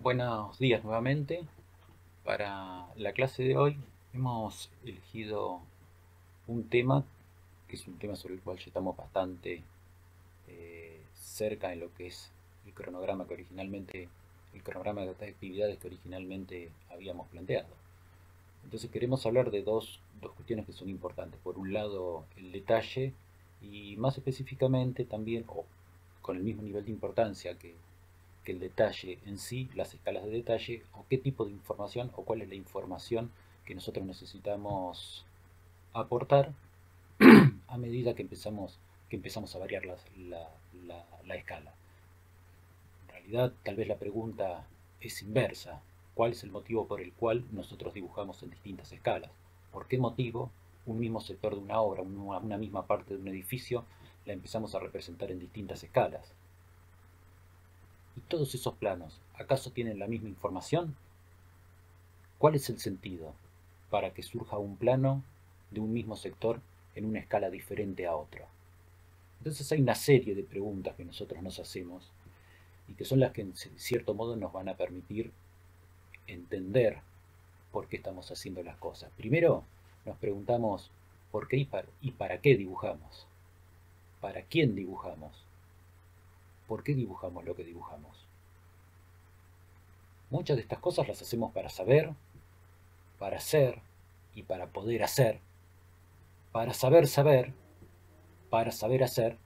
Buenos días nuevamente. Para la clase de hoy hemos elegido un tema que es un tema sobre el cual ya estamos bastante cerca en lo que es el cronograma el cronograma de actividades que originalmente habíamos planteado. Entonces queremos hablar de dos cuestiones que son importantes. Por un lado, el detalle y más específicamente también, o con el mismo nivel de importancia que el detalle en sí, las escalas de detalle, o qué tipo de información o cuál es la información que nosotros necesitamos aportar a medida que empezamos a variar la escala. En realidad, tal vez la pregunta es inversa. ¿Cuál es el motivo por el cual nosotros dibujamos en distintas escalas? ¿Por qué motivo un mismo sector de una obra, una misma parte de un edificio, la empezamos a representar en distintas escalas? ¿Y todos esos planos, acaso tienen la misma información? ¿Cuál es el sentido para que surja un plano de un mismo sector en una escala diferente a otro? Entonces hay una serie de preguntas que nosotros nos hacemos y que son las que en cierto modo nos van a permitir entender por qué estamos haciendo las cosas. Primero nos preguntamos por qué y para qué dibujamos, para quién dibujamos, por qué dibujamos lo que dibujamos. Muchas de estas cosas las hacemos para saber, para hacer y para poder hacer, para saber, para saber hacer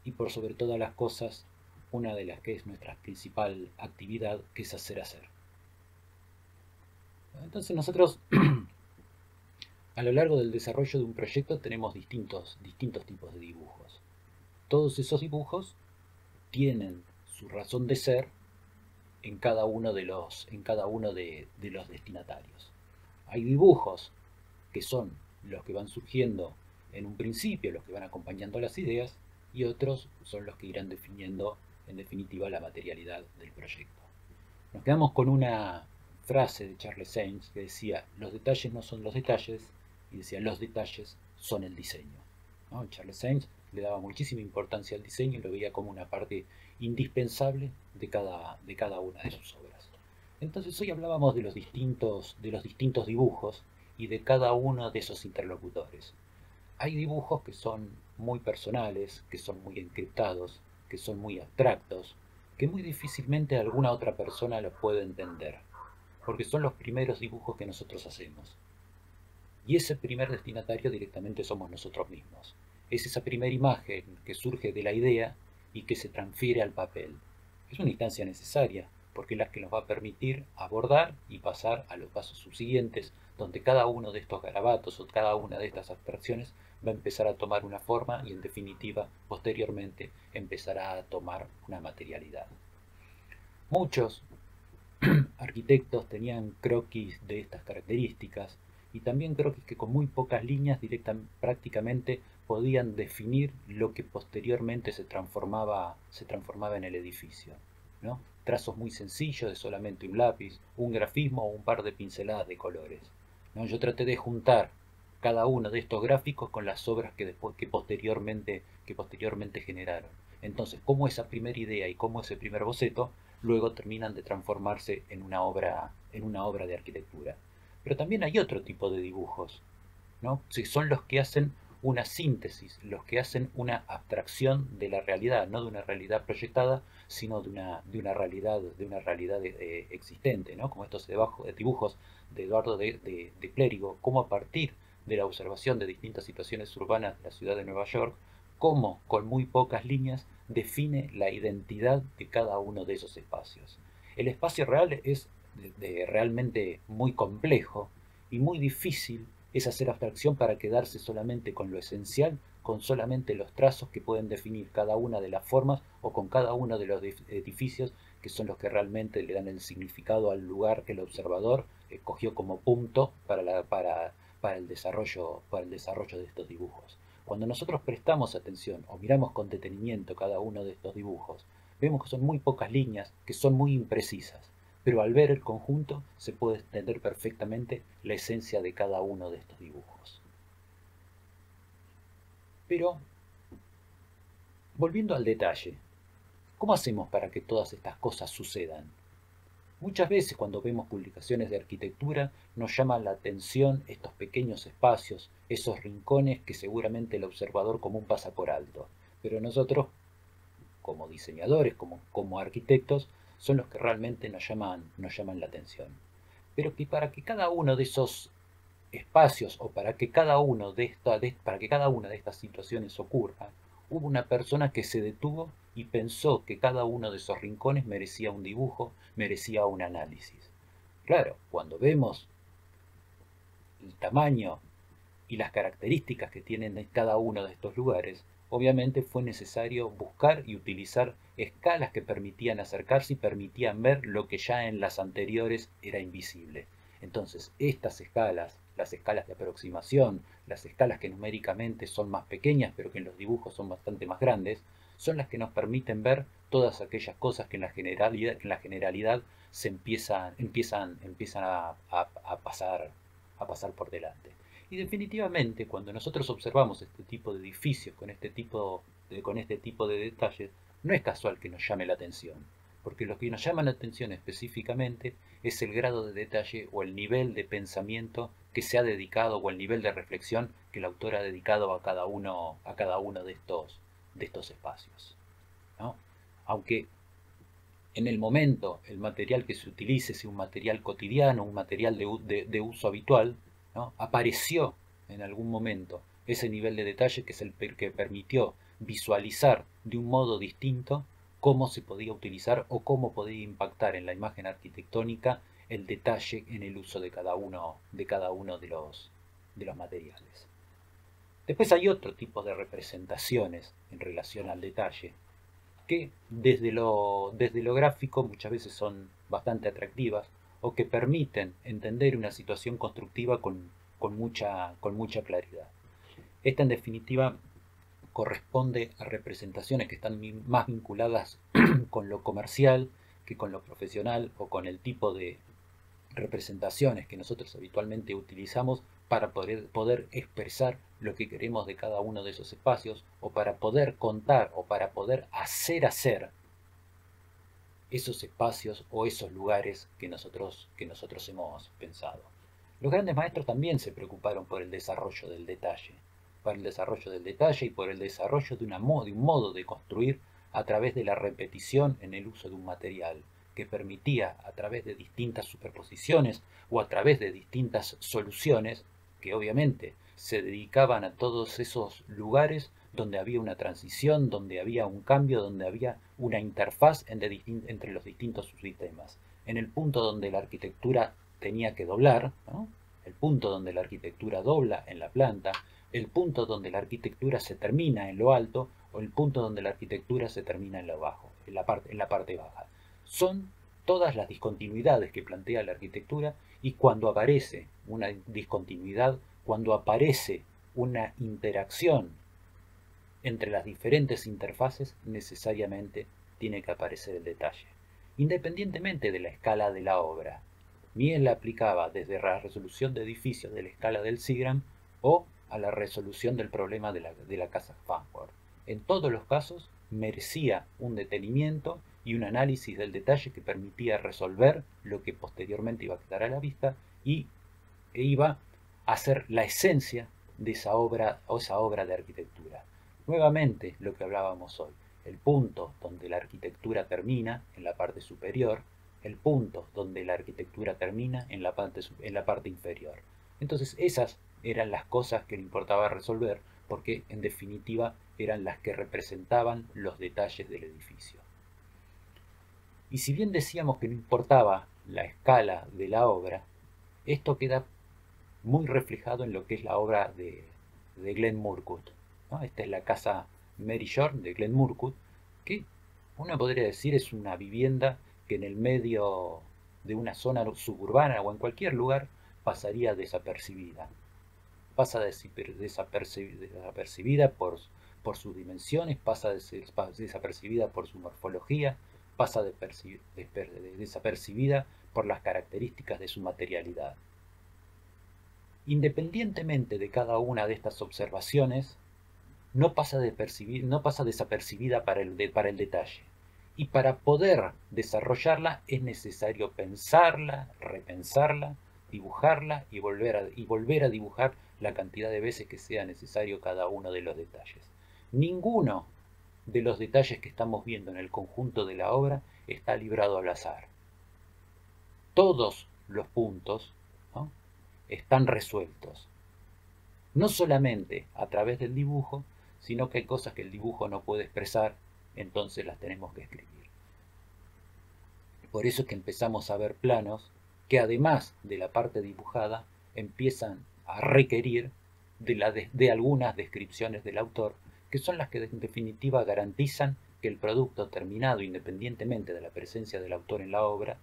y por sobre todas las cosas, una de las que es nuestra principal actividad, que es hacer. Entonces nosotros a lo largo del desarrollo de un proyecto tenemos distintos tipos de dibujos. Todos esos dibujos tienen su razón de ser en cada uno de los destinatarios. Hay dibujos que son los que van surgiendo en un principio, los que van acompañando las ideas, y otros son los que irán definiendo, en definitiva, la materialidad del proyecto. Nos quedamos con una frase de Charles Sainz que decía, los detalles no son los detalles, y decía, los detalles son el diseño. ¿No? Charles Sainz le daba muchísima importancia al diseño y lo veía como una parte indispensable de cada una de sus obras. Entonces hoy hablábamos de los distintos dibujos y de cada uno de esos interlocutores. Hay dibujos que son muy personales, que son muy encriptados, que son muy abstractos, que muy difícilmente alguna otra persona los puede entender, porque son los primeros dibujos que nosotros hacemos. Y ese primer destinatario directamente somos nosotros mismos. Es esa primera imagen que surge de la idea y que se transfiere al papel. Es una instancia necesaria, porque es la que nos va a permitir abordar y pasar a los pasos subsiguientes, donde cada uno de estos garabatos o cada una de estas abstracciones va a empezar a tomar una forma y en definitiva, posteriormente, empezará a tomar una materialidad. Muchos arquitectos tenían croquis de estas características y también croquis que con muy pocas líneas prácticamente podían definir lo que posteriormente se transformaba en el edificio, ¿no? Trazos muy sencillos de solamente un lápiz, un grafismo o un par de pinceladas de colores, ¿no? Yo traté de juntar cada uno de estos gráficos con las obras que posteriormente generaron. Entonces, cómo esa primera idea y cómo ese primer boceto luego terminan de transformarse en una obra de arquitectura. Pero también hay otro tipo de dibujos, ¿no? Si son los que hacen una síntesis, los que hacen una abstracción de la realidad, no de una realidad proyectada, sino de una realidad existente, ¿no? Como estos dibujos de Eduardo de Clérigo, como a partir de la observación de distintas situaciones urbanas de la ciudad de Nueva York, cómo con muy pocas líneas define la identidad de cada uno de esos espacios. El espacio real es realmente muy complejo y muy difícil es hacer abstracción para quedarse solamente con lo esencial, con solamente los trazos que pueden definir cada una de las formas o con cada uno de los edificios que son los que realmente le dan el significado al lugar que el observador escogió como punto para el desarrollo de estos dibujos. Cuando nosotros prestamos atención o miramos con detenimiento cada uno de estos dibujos, vemos que son muy pocas líneas, que son muy imprecisas, pero al ver el conjunto se puede entender perfectamente la esencia de cada uno de estos dibujos. Pero, volviendo al detalle, ¿cómo hacemos para que todas estas cosas sucedan? Muchas veces cuando vemos publicaciones de arquitectura nos llaman la atención estos pequeños espacios, esos rincones que seguramente el observador común pasa por alto. Pero nosotros, como diseñadores, como arquitectos, son los que realmente nos llaman la atención. Pero que para que cada uno de esos espacios o para que para que cada una de estas situaciones ocurra, hubo una persona que se detuvo y pensó que cada uno de esos rincones merecía un dibujo, merecía un análisis. Claro, cuando vemos el tamaño y las características que tienen cada uno de estos lugares, obviamente fue necesario buscar y utilizar escalas que permitían acercarse y permitían ver lo que ya en las anteriores era invisible. Entonces, estas escalas, las escalas de aproximación, las escalas que numéricamente son más pequeñas, pero que en los dibujos son bastante más grandes, son las que nos permiten ver todas aquellas cosas que en la generalidad se empiezan a pasar por delante. Y definitivamente, cuando nosotros observamos este tipo de edificios con este tipo de detalles, no es casual que nos llame la atención, porque lo que nos llama la atención específicamente es el grado de detalle o el nivel de pensamiento que se ha dedicado o el nivel de reflexión que el autor ha dedicado a cada uno de estos espacios, ¿no? Aunque en el momento el material que se utilice sea un material cotidiano, un material de uso habitual, ¿no? Apareció en algún momento ese nivel de detalle que es el que permitió visualizar de un modo distinto cómo se podía utilizar o cómo podía impactar en la imagen arquitectónica el detalle en el uso de cada uno de los materiales. Después hay otro tipo de representaciones en relación al detalle que desde lo gráfico muchas veces son bastante atractivas o que permiten entender una situación constructiva con mucha claridad. Esta en definitiva corresponde a representaciones que están más vinculadas con lo comercial que con lo profesional o con el tipo de representaciones que nosotros habitualmente utilizamos para poder expresar lo que queremos de cada uno de esos espacios o para poder contar o para poder hacer esos espacios o esos lugares que nosotros hemos pensado. Los grandes maestros también se preocuparon por el desarrollo del detalle, y por el desarrollo de un modo de construir a través de la repetición en el uso de un material, que permitía a través de distintas superposiciones o a través de distintas soluciones, que obviamente se dedicaban a todos esos lugares donde había una transición, donde había un cambio, donde había una interfaz entre los distintos subsistemas. En el punto donde la arquitectura tenía que doblar, ¿no? El punto donde la arquitectura dobla en la planta, el punto donde la arquitectura se termina en lo alto o el punto donde la arquitectura se termina en lo bajo, en la parte baja. Son todas las discontinuidades que plantea la arquitectura y cuando aparece una discontinuidad, cuando aparece una interacción entre las diferentes interfaces, necesariamente tiene que aparecer el detalle, independientemente de la escala de la obra. Mies la aplicaba desde la resolución de edificios de la escala del Seagram o a la resolución del problema de la casa Farnsworth. En todos los casos merecía un detenimiento y un análisis del detalle que permitía resolver lo que posteriormente iba a quedar a la vista e iba a ser la esencia de esa obra de arquitectura. Nuevamente lo que hablábamos hoy, el punto donde la arquitectura termina en la parte superior, el punto donde la arquitectura termina en la parte inferior. Entonces esas eran las cosas que le importaba resolver porque en definitiva eran las que representaban los detalles del edificio. Y si bien decíamos que no importaba la escala de la obra, esto queda muy reflejado en lo que es la obra de Glenn Murcutt, ¿no? Esta es la casa Mary Shore de Glenn Murcutt, que uno podría decir es una vivienda que en el medio de una zona suburbana o en cualquier lugar pasaría desapercibida. Pasa desapercibida por sus dimensiones, pasa desapercibida por su morfología, pasa desapercibida por las características de su materialidad. Independientemente de cada una de estas observaciones, no pasa desapercibida para el detalle. Y para poder desarrollarla es necesario pensarla, repensarla, dibujarla y volver a dibujar la cantidad de veces que sea necesario cada uno de los detalles. Ninguno de los detalles que estamos viendo en el conjunto de la obra está librado al azar. Todos los puntos, ¿no?, están resueltos. No solamente a través del dibujo, sino que hay cosas que el dibujo no puede expresar, entonces las tenemos que escribir. Por eso es que empezamos a ver planos que, además de la parte dibujada, empiezan a requerir de algunas descripciones del autor, que son las que en definitiva garantizan que el producto terminado, independientemente de la presencia del autor en la obra,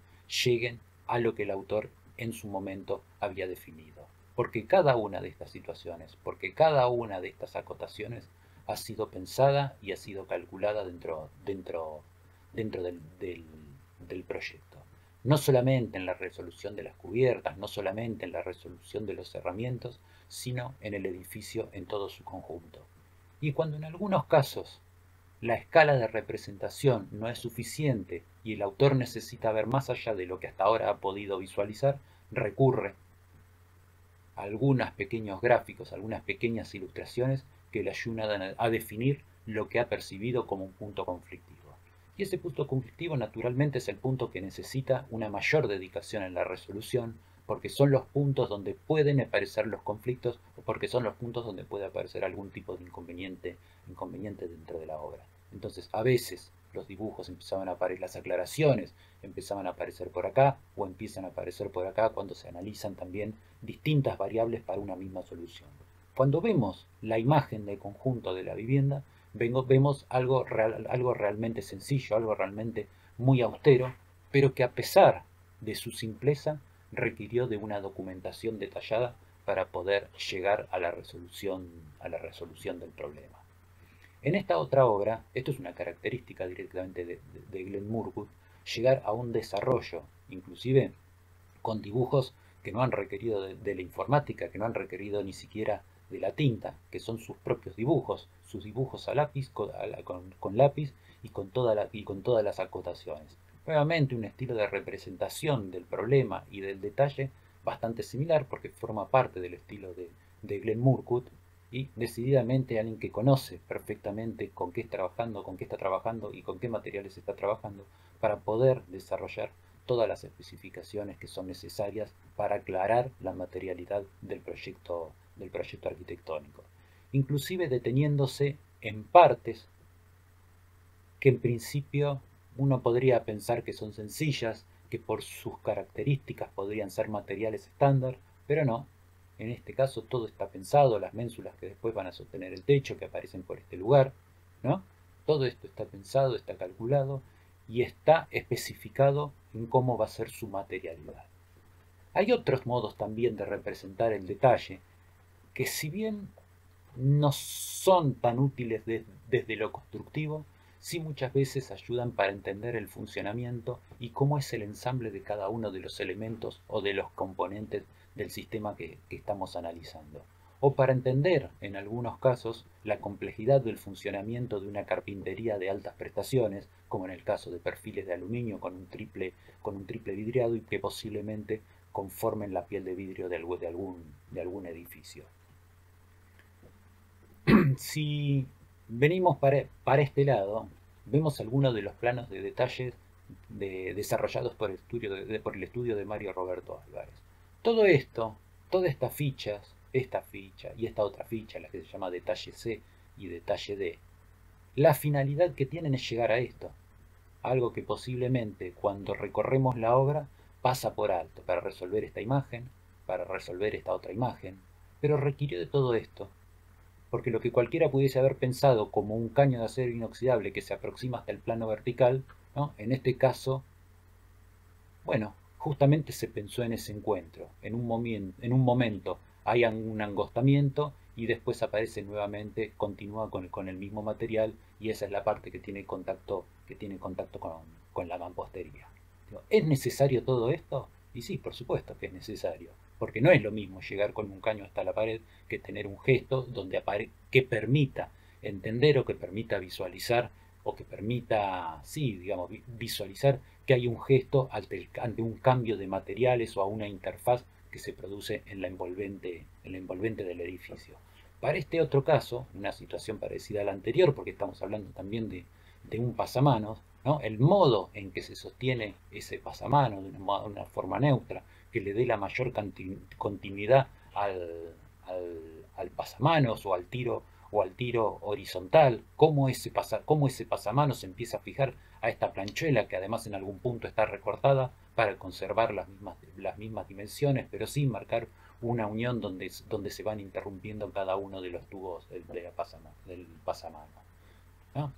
lleguen a lo que el autor en su momento había definido. Porque cada una de estas situaciones, porque cada una de estas acotaciones ha sido pensada y ha sido calculada dentro del proyecto. No solamente en la resolución de las cubiertas, no solamente en la resolución de los cerramientos, sino en el edificio en todo su conjunto. Y cuando en algunos casos la escala de representación no es suficiente y el autor necesita ver más allá de lo que hasta ahora ha podido visualizar, recurre a algunos pequeños gráficos, algunas pequeñas ilustraciones que le ayudan a definir lo que ha percibido como un punto conflictivo. Y ese punto conflictivo naturalmente es el punto que necesita una mayor dedicación en la resolución, porque son los puntos donde pueden aparecer los conflictos o porque son los puntos donde puede aparecer algún tipo de inconveniente dentro de la obra. Entonces, a veces los dibujos empezaban a aparecer, las aclaraciones empezaban a aparecer por acá o empiezan a aparecer por acá cuando se analizan también distintas variables para una misma solución. Cuando vemos la imagen del conjunto de la vivienda, vemos algo realmente sencillo, algo realmente muy austero, pero que a pesar de su simpleza requirió de una documentación detallada para poder llegar a la resolución del problema. En esta otra obra, esto es una característica directamente de Glenn Murcutt, llegar a un desarrollo, inclusive con dibujos que no han requerido de la informática, que no han requerido ni siquiera de la tinta, que son sus propios dibujos, sus dibujos a lápiz, con lápiz y con todas las acotaciones. Nuevamente un estilo de representación del problema y del detalle bastante similar, porque forma parte del estilo de Glenn Murcutt, y decididamente alguien que conoce perfectamente con qué está trabajando y con qué materiales está trabajando para poder desarrollar todas las especificaciones que son necesarias para aclarar la materialidad del proyecto arquitectónico, inclusive deteniéndose en partes que en principio uno podría pensar que son sencillas, que por sus características podrían ser materiales estándar, pero no. En este caso todo está pensado, las ménsulas que después van a sostener el techo, que aparecen por este lugar, ¿no? Todo esto está pensado, está calculado y está especificado en cómo va a ser su materialidad. Hay otros modos también de representar el detalle, que si bien no son tan útiles desde lo constructivo, sí muchas veces ayudan para entender el funcionamiento y cómo es el ensamble de cada uno de los elementos o de los componentes del sistema que estamos analizando. O para entender, en algunos casos, la complejidad del funcionamiento de una carpintería de altas prestaciones, como en el caso de perfiles de aluminio con un triple vidriado y que posiblemente conformen la piel de vidrio de algún edificio. Si venimos para este lado, vemos algunos de los planos de detalles desarrollados por el estudio de Mario Roberto Álvarez. Todo esto, todas estas fichas, esta ficha y esta otra ficha, la que se llama detalle C y detalle D, la finalidad que tienen es llegar a esto, algo que posiblemente cuando recorremos la obra pasa por alto para resolver esta imagen, para resolver esta otra imagen, pero requirió de todo esto, porque lo que cualquiera pudiese haber pensado como un caño de acero inoxidable que se aproxima hasta el plano vertical, ¿no?, en este caso, bueno, justamente se pensó en ese encuentro. En un momento hay un angostamiento y después aparece nuevamente, continúa con el mismo material, y esa es la parte que tiene contacto con la mampostería. ¿Es necesario todo esto? Y sí, por supuesto que es necesario, porque no es lo mismo llegar con un caño hasta la pared que tener un gesto que permita entender o que permita visualizar o que permita, sí, digamos, visualizar que hay un gesto ante un cambio de materiales o a una interfaz que se produce en la envolvente del edificio. Para este otro caso, una situación parecida a la anterior, porque estamos hablando también de un pasamanos, ¿no? El modo en que se sostiene ese pasamanos de una forma neutra, que le dé la mayor continuidad al pasamanos o al tiro horizontal, cómo ese pasamanos se empieza a fijar a esta planchuela que además en algún punto está recortada para conservar las mismas dimensiones, pero sin marcar una unión donde se van interrumpiendo cada uno de los tubos del pasamanos, ¿no?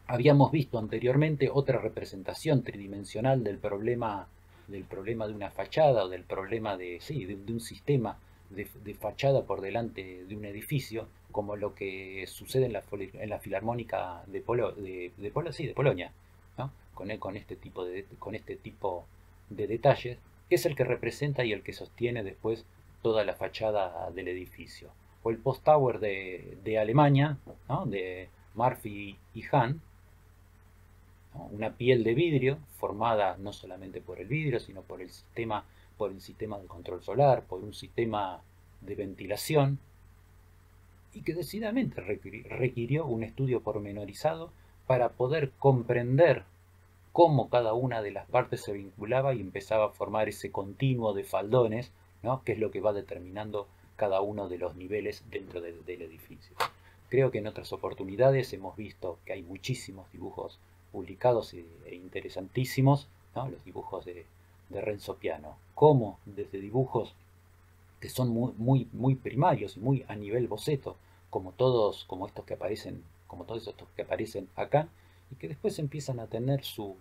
Habíamos visto anteriormente otra representación tridimensional del problema de una fachada o del problema de un sistema de fachada por delante de un edificio, como lo que sucede en la Filarmónica de Polonia, ¿no? Con este tipo de detalles, que es el que representa y el que sostiene después toda la fachada del edificio. O el Post Tower de Alemania, ¿no? De Murphy y Hahn, ¿no? Una piel de vidrio formada no solamente por el vidrio, sino por el sistema de control solar, por un sistema de ventilación, y que decididamente requirió un estudio pormenorizado para poder comprender cómo cada una de las partes se vinculaba y empezaba a formar ese continuo de faldones, ¿no? Que es lo que va determinando cada uno de los niveles dentro del edificio. Creo que en otras oportunidades hemos visto que hay muchísimos dibujos publicados e interesantísimos, ¿no? Los dibujos de Renzo Piano, como desde dibujos que son muy primarios y muy a nivel boceto, como todos estos que aparecen acá, y que después empiezan a tener su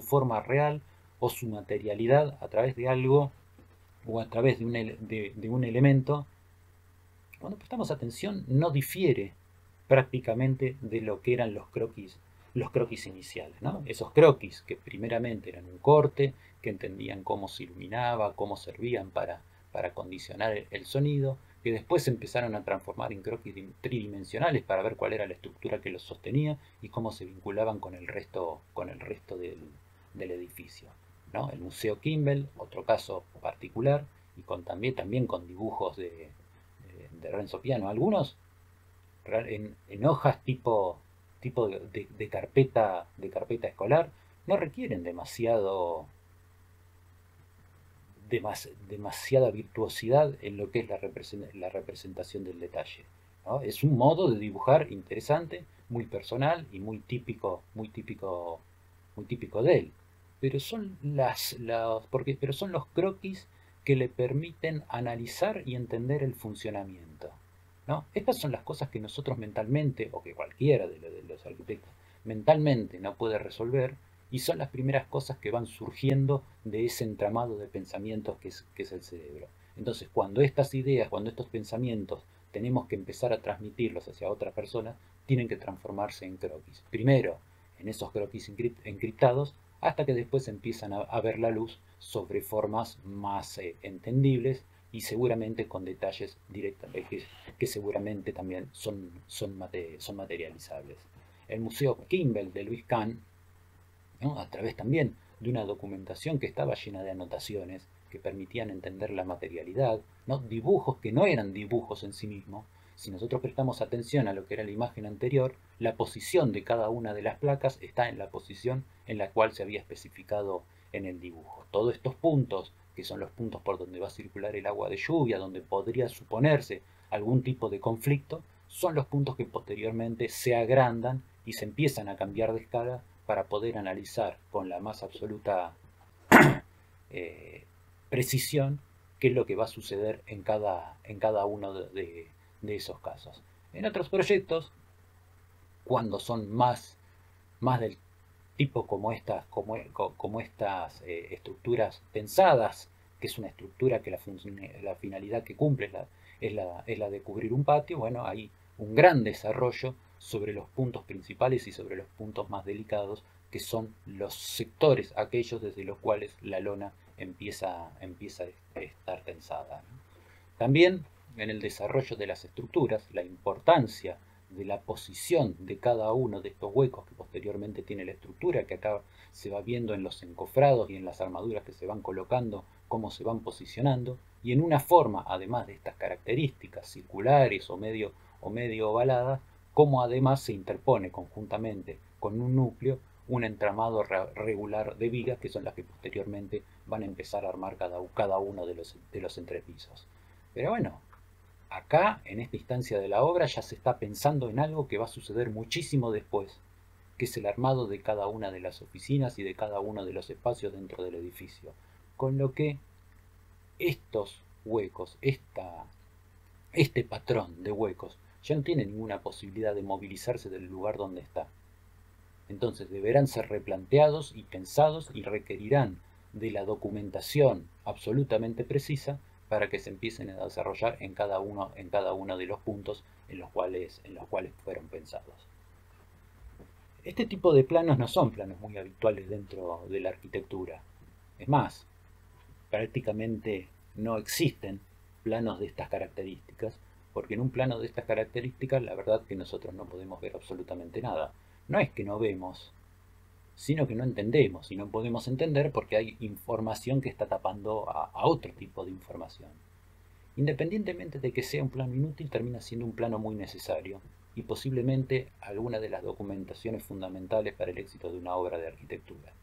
forma real o su materialidad a través de algo o a través de un elemento. Cuando prestamos atención no difiere prácticamente de lo que eran los croquis iniciales, ¿no? Esos croquis que primeramente eran un corte, que entendían cómo se iluminaba, cómo servían para condicionar el sonido, que después se empezaron a transformar en croquis tridimensionales para ver cuál era la estructura que los sostenía y cómo se vinculaban con el resto del edificio, ¿no? El Museo Kimball, otro caso particular, y también con dibujos de Renzo Piano, algunos en hojas tipo de carpeta escolar, no requieren demasiada virtuosidad en lo que es la representación del detalle, ¿no? Es un modo de dibujar interesante, muy personal y muy típico de él. Pero pero son los croquis que le permiten analizar y entender el funcionamiento, ¿no? Estas son las cosas que nosotros mentalmente, o que cualquiera de los arquitectos mentalmente no puede resolver, y son las primeras cosas que van surgiendo de ese entramado de pensamientos que es el cerebro. Entonces, cuando estas ideas, cuando estos pensamientos tenemos que empezar a transmitirlos hacia otras personas, tienen que transformarse en croquis. Primero, en esos croquis encriptados, hasta que después empiezan a ver la luz sobre formas más entendibles y seguramente con detalles directos que seguramente también son materializables. El Museo Kimball de Louis Kahn, ¿no? A través también de una documentación que estaba llena de anotaciones que permitían entender la materialidad, ¿no? Dibujos que no eran dibujos en sí mismos. Si nosotros prestamos atención a lo que era la imagen anterior, la posición de cada una de las placas está en la posición en la cual se había especificado en el dibujo. Todos estos puntos, que son los puntos por donde va a circular el agua de lluvia, donde podría suponerse algún tipo de conflicto, son los puntos que posteriormente se agrandan y se empiezan a cambiar de escala para poder analizar con la más absoluta precisión qué es lo que va a suceder en cada uno de esos casos. En otros proyectos, cuando son más del tipo como estas estructuras pensadas, que es una estructura que la finalidad que cumple es la de cubrir un patio, bueno, hay un gran desarrollo sobre los puntos principales y sobre los puntos más delicados, que son los sectores, aquellos desde los cuales la lona empieza a estar tensada, ¿no? También en el desarrollo de las estructuras, la importancia de la posición de cada uno de estos huecos que posteriormente tiene la estructura, que acá se va viendo en los encofrados y en las armaduras que se van colocando, cómo se van posicionando, y en una forma, además de estas características circulares o medio ovaladas, cómo además se interpone conjuntamente con un núcleo un entramado regular de vigas que son las que posteriormente van a empezar a armar cada uno de los entrepisos. Pero bueno, acá, en esta instancia de la obra, ya se está pensando en algo que va a suceder muchísimo después, que es el armado de cada una de las oficinas y de cada uno de los espacios dentro del edificio. Con lo que estos huecos, este patrón de huecos, ya no tiene ninguna posibilidad de movilizarse del lugar donde está. Entonces deberán ser replanteados y pensados y requerirán de la documentación absolutamente precisa para que se empiecen a desarrollar en cada uno de los puntos en los cuales fueron pensados. Este tipo de planos no son planos muy habituales dentro de la arquitectura. Es más, prácticamente no existen planos de estas características, porque en un plano de estas características la verdad que nosotros no podemos ver absolutamente nada. No es que no vemos, sino que no entendemos, y no podemos entender porque hay información que está tapando a otro tipo de información. Independientemente de que sea un plano inútil, termina siendo un plano muy necesario, y posiblemente alguna de las documentaciones fundamentales para el éxito de una obra de arquitectura.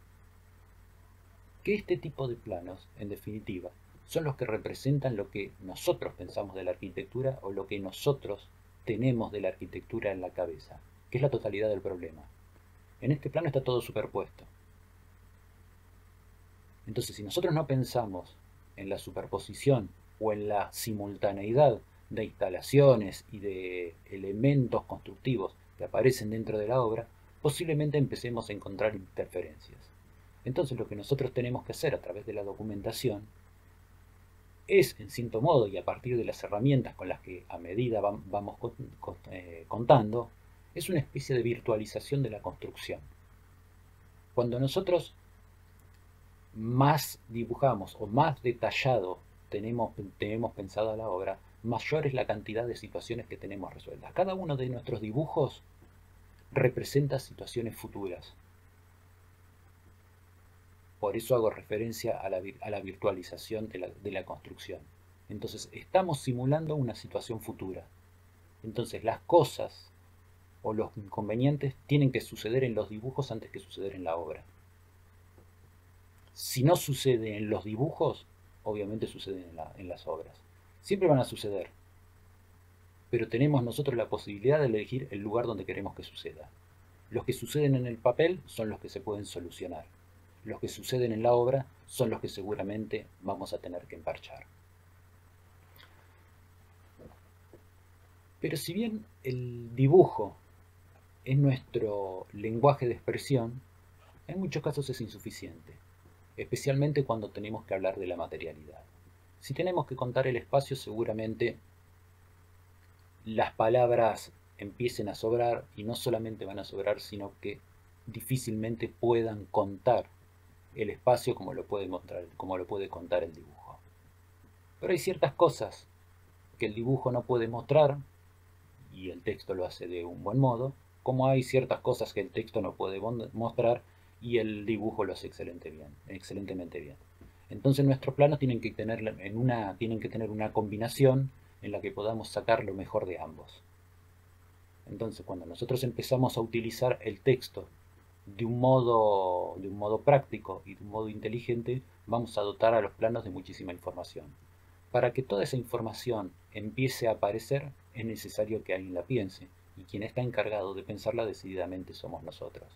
Que este tipo de planos, en definitiva, son los que representan lo que nosotros pensamos de la arquitectura o lo que nosotros tenemos de la arquitectura en la cabeza, que es la totalidad del problema. En este plano está todo superpuesto. Entonces, si nosotros no pensamos en la superposición o en la simultaneidad de instalaciones y de elementos constructivos que aparecen dentro de la obra, posiblemente empecemos a encontrar interferencias. Entonces, lo que nosotros tenemos que hacer a través de la documentación es, en cierto modo, y a partir de las herramientas con las que a medida vamos contando, es una especie de virtualización de la construcción. Cuando nosotros más dibujamos o más detallado tenemos pensado la obra, mayor es la cantidad de situaciones que tenemos resueltas. Cada uno de nuestros dibujos representa situaciones futuras. Por eso hago referencia a la virtualización de la construcción. Entonces, estamos simulando una situación futura. Entonces, las cosas o los inconvenientes tienen que suceder en los dibujos antes que suceder en la obra. Si no sucede en los dibujos, obviamente sucede en las obras. Siempre van a suceder, pero tenemos nosotros la posibilidad de elegir el lugar donde queremos que suceda. Los que suceden en el papel son los que se pueden solucionar. Los que suceden en la obra son los que seguramente vamos a tener que emparchar. Pero si bien el dibujo es nuestro lenguaje de expresión, en muchos casos es insuficiente, especialmente cuando tenemos que hablar de la materialidad. Si tenemos que contar el espacio, seguramente las palabras empiecen a sobrar, y no solamente van a sobrar, sino que difícilmente puedan contar el espacio como lo puede contar el dibujo. Pero hay ciertas cosas que el dibujo no puede mostrar, y el texto lo hace de un buen modo, como hay ciertas cosas que el texto no puede mostrar y el dibujo lo hace excelentemente bien. Entonces nuestros planos tienen que tener una combinación en la que podamos sacar lo mejor de ambos. Entonces, cuando nosotros empezamos a utilizar el texto de un modo práctico y de un modo inteligente, vamos a dotar a los planos de muchísima información. Para que toda esa información empiece a aparecer, es necesario que alguien la piense, y quien está encargado de pensarla decididamente somos nosotros.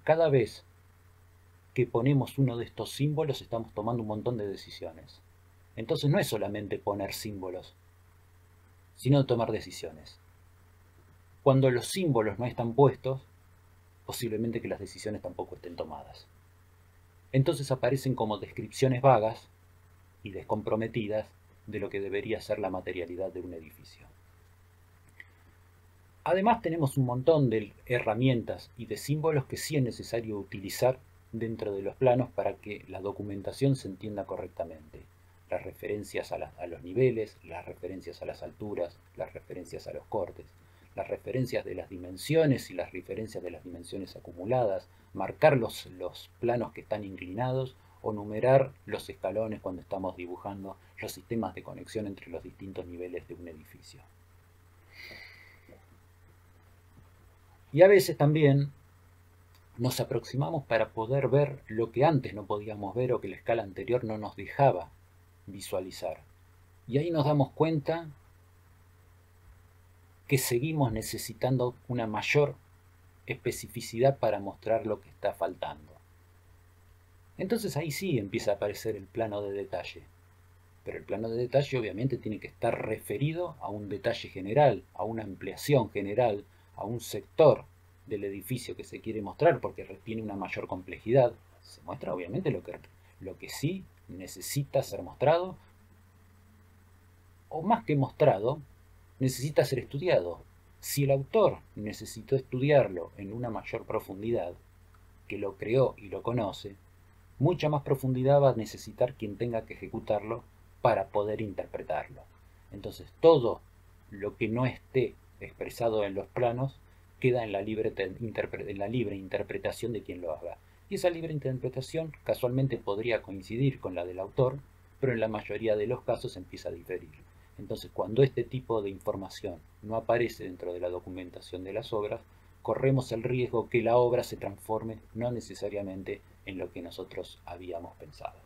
Cada vez que ponemos uno de estos símbolos, estamos tomando un montón de decisiones. Entonces no es solamente poner símbolos, sino tomar decisiones. Cuando los símbolos no están puestos, posiblemente que las decisiones tampoco estén tomadas. Entonces aparecen como descripciones vagas y descomprometidas de lo que debería ser la materialidad de un edificio. Además tenemos un montón de herramientas y de símbolos que sí es necesario utilizar dentro de los planos para que la documentación se entienda correctamente. Las referencias a los niveles, las referencias a las alturas, las referencias a los cortes, las referencias de las dimensiones y las referencias de las dimensiones acumuladas, marcar los planos que están inclinados o numerar los escalones cuando estamos dibujando los sistemas de conexión entre los distintos niveles de un edificio. Y a veces también nos aproximamos para poder ver lo que antes no podíamos ver o que la escala anterior no nos dejaba visualizar. Y ahí nos damos cuenta que seguimos necesitando una mayor especificidad para mostrar lo que está faltando. Entonces ahí sí empieza a aparecer el plano de detalle. Pero el plano de detalle obviamente tiene que estar referido a un detalle general, a una ampliación general, a un sector del edificio que se quiere mostrar porque tiene una mayor complejidad. Se muestra obviamente lo que sí necesita ser mostrado, o más que mostrado, necesita ser estudiado. Si el autor necesitó estudiarlo en una mayor profundidad, que lo creó y lo conoce, mucha más profundidad va a necesitar quien tenga que ejecutarlo para poder interpretarlo. Entonces todo lo que no esté expresado en los planos queda en la libre interpretación de quien lo haga. Y esa libre interpretación casualmente podría coincidir con la del autor, pero en la mayoría de los casos empieza a diferir. Entonces, cuando este tipo de información no aparece dentro de la documentación de las obras, corremos el riesgo que la obra se transforme no necesariamente en lo que nosotros habíamos pensado.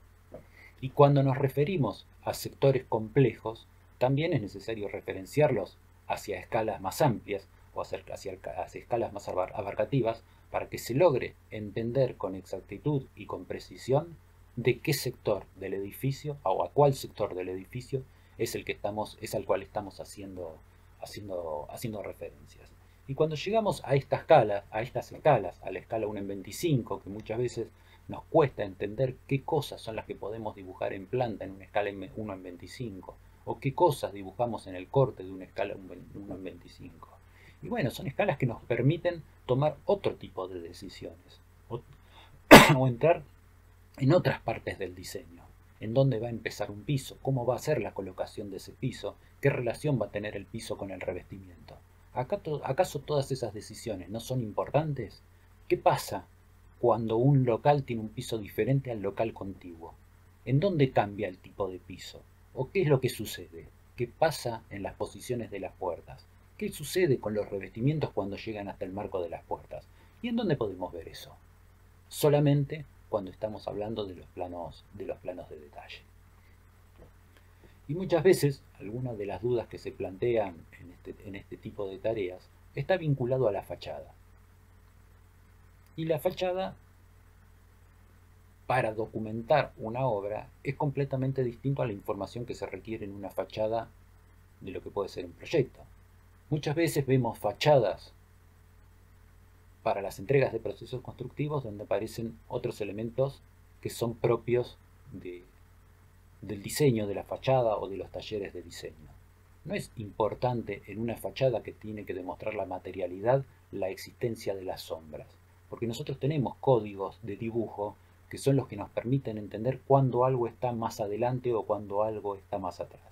Y cuando nos referimos a sectores complejos, también es necesario referenciarlos hacia escalas más amplias o hacia escalas más abarcativas para que se logre entender con exactitud y con precisión de qué sector del edificio o a cuál sector del edificio es al cual estamos haciendo referencias. Y cuando llegamos a estas escalas, a la escala 1 en 25, que muchas veces nos cuesta entender qué cosas son las que podemos dibujar en planta en una escala 1 en 25, o qué cosas dibujamos en el corte de una escala 1 en 25. Y bueno, son escalas que nos permiten tomar otro tipo de decisiones, o entrar en otras partes del diseño. En dónde va a empezar un piso, cómo va a ser la colocación de ese piso, qué relación va a tener el piso con el revestimiento. ¿Acaso todas esas decisiones no son importantes? ¿Qué pasa cuando un local tiene un piso diferente al local contiguo? ¿En dónde cambia el tipo de piso? ¿O qué es lo que sucede? ¿Qué pasa en las posiciones de las puertas? ¿Qué sucede con los revestimientos cuando llegan hasta el marco de las puertas? ¿Y en dónde podemos ver eso? Solamente cuando estamos hablando de los planos de detalle. Y muchas veces, algunas de las dudas que se plantean en este tipo de tareas está vinculado a la fachada. Y la fachada, para documentar una obra, es completamente distinto a la información que se requiere en una fachada de lo que puede ser un proyecto. Muchas veces vemos fachadas para las entregas de procesos constructivos donde aparecen otros elementos que son propios del diseño de la fachada o de los talleres de diseño. No es importante en una fachada que tiene que demostrar la materialidad la existencia de las sombras, porque nosotros tenemos códigos de dibujo que son los que nos permiten entender cuándo algo está más adelante o cuándo algo está más atrás.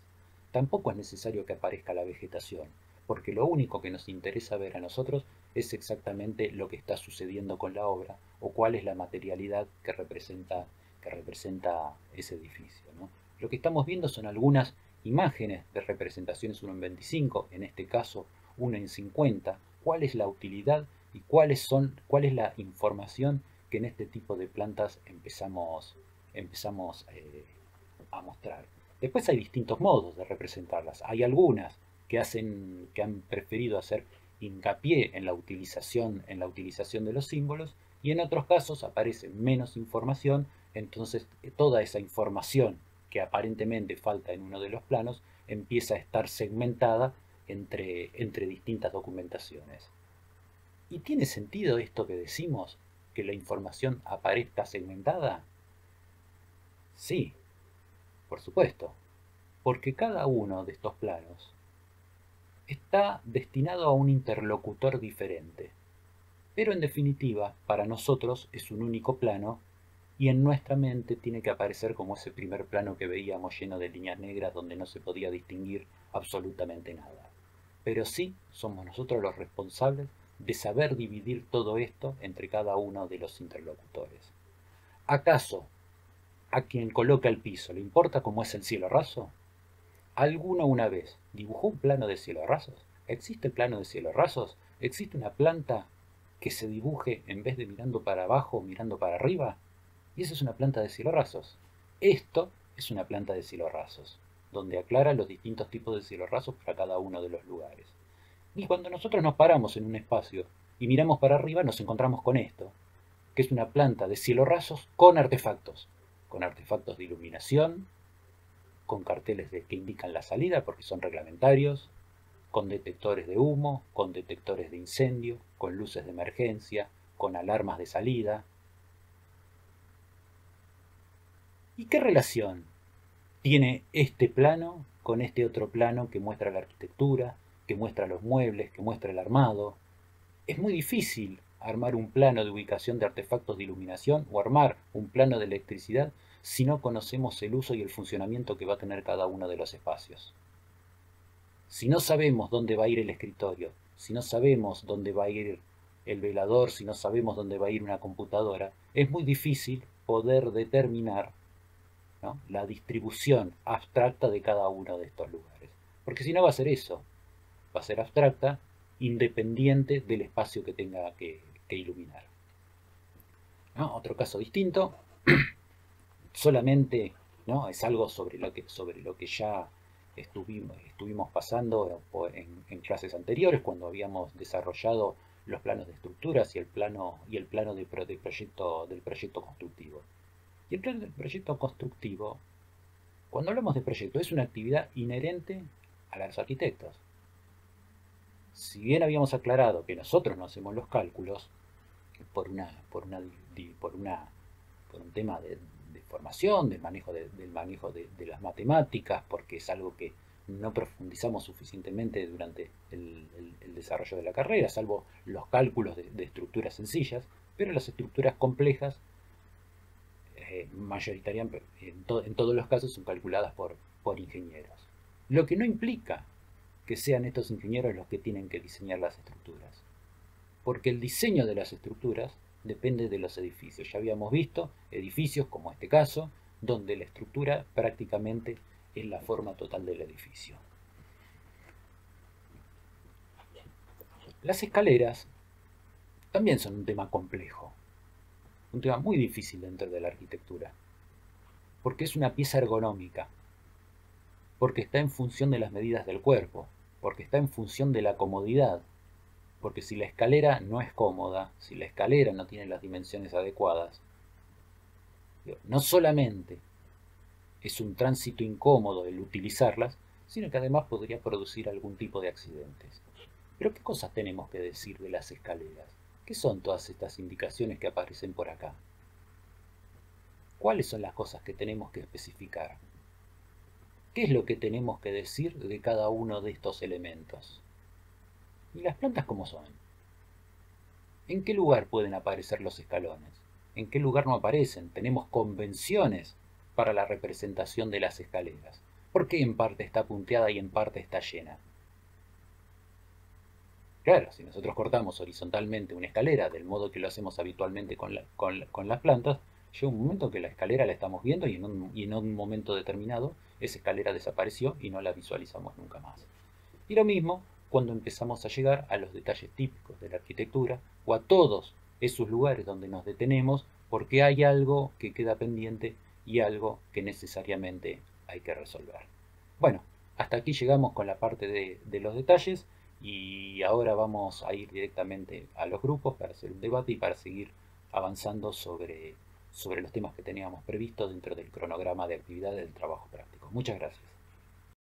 Tampoco es necesario que aparezca la vegetación, porque lo único que nos interesa ver a nosotros es exactamente lo que está sucediendo con la obra o cuál es la materialidad que representa ese edificio, ¿no? Lo que estamos viendo son algunas imágenes de representaciones 1 en 25, en este caso 1 en 50, cuál es la utilidad y cuál es la información que en este tipo de plantas empezamos a mostrar. Después hay distintos modos de representarlas. Hay algunas que han preferido hacer hincapié en la utilización de los símbolos, y en otros casos aparece menos información. Entonces toda esa información que aparentemente falta en uno de los planos empieza a estar segmentada entre distintas documentaciones. ¿Y tiene sentido esto que decimos? ¿Que la información aparezca segmentada? Sí, por supuesto, porque cada uno de estos planos está destinado a un interlocutor diferente. Pero en definitiva, para nosotros es un único plano y en nuestra mente tiene que aparecer como ese primer plano que veíamos lleno de líneas negras donde no se podía distinguir absolutamente nada. pero sí somos nosotros los responsables de saber dividir todo esto entre cada uno de los interlocutores. ¿Acaso a quien coloca el piso le importa cómo es el cielo raso? ¿Alguno una vez dibujó un plano de cielo rasos? ¿Existe el plano de cielo rasos? ¿Existe una planta que se dibuje en vez de mirando para abajo, mirando para arriba? Y esa es una planta de cielo rasos. Esto es una planta de cielo rasos, donde aclara los distintos tipos de cielo rasos para cada uno de los lugares. Y cuando nosotros nos paramos en un espacio y miramos para arriba, nos encontramos con esto, que es una planta de cielo rasos con artefactos de iluminación, con carteles que indican la salida porque son reglamentarios, con detectores de humo, con detectores de incendio, con luces de emergencia, con alarmas de salida. ¿Y qué relación tiene este plano con este otro plano que muestra la arquitectura, que muestra los muebles, que muestra el armado? Es muy difícil armar un plano de ubicación de artefactos de iluminación o armar un plano de electricidad si no conocemos el uso y el funcionamiento que va a tener cada uno de los espacios. Si no sabemos dónde va a ir el escritorio, si no sabemos dónde va a ir el velador, si no sabemos dónde va a ir una computadora, es muy difícil poder determinar, ¿no?, la distribución abstracta de cada uno de estos lugares. Porque si no va a ser eso, va a ser abstracta, independiente del espacio que tenga que iluminar. ¿No? Otro caso distinto, solamente, ¿no?, es algo sobre lo que ya estuvimos pasando en clases anteriores, cuando habíamos desarrollado los planos de estructuras y el plano del proyecto constructivo. Y el plano del proyecto constructivo, cuando hablamos de proyecto, es una actividad inherente a los arquitectos. Si bien habíamos aclarado que nosotros no hacemos los cálculos por un tema de formación, del manejo de las matemáticas, porque es algo que no profundizamos suficientemente durante el desarrollo de la carrera, salvo los cálculos de estructuras sencillas, pero las estructuras complejas, mayoritariamente, en todos los casos, son calculadas por ingenieros. Lo que no implica que sean estos ingenieros los que tienen que diseñar las estructuras, porque el diseño de las estructuras depende de los edificios. Ya habíamos visto edificios como este caso, donde la estructura prácticamente es la forma total del edificio. Las escaleras también son un tema complejo, un tema muy difícil dentro de la arquitectura, porque es una pieza ergonómica, porque está en función de las medidas del cuerpo, porque está en función de la comodidad, porque si la escalera no es cómoda, si la escalera no tiene las dimensiones adecuadas, no solamente es un tránsito incómodo el utilizarlas, sino que además podría producir algún tipo de accidentes. Pero ¿qué cosas tenemos que decir de las escaleras? ¿Qué son todas estas indicaciones que aparecen por acá? ¿Cuáles son las cosas que tenemos que especificar? ¿Qué es lo que tenemos que decir de cada uno de estos elementos? ¿Y las plantas cómo son? ¿En qué lugar pueden aparecer los escalones? ¿En qué lugar no aparecen? Tenemos convenciones para la representación de las escaleras. ¿Por qué en parte está punteada y en parte está llena? Claro, si nosotros cortamos horizontalmente una escalera del modo que lo hacemos habitualmente con las plantas, llega un momento que la escalera la estamos viendo y en un momento determinado esa escalera desapareció y no la visualizamos nunca más. Y lo mismo cuando empezamos a llegar a los detalles típicos de la arquitectura o a todos esos lugares donde nos detenemos porque hay algo que queda pendiente y algo que necesariamente hay que resolver. Bueno, hasta aquí llegamos con la parte de los detalles y ahora vamos a ir directamente a los grupos para hacer un debate y para seguir avanzando sobre los temas que teníamos previstos dentro del cronograma de actividades del trabajo práctico. Muchas gracias.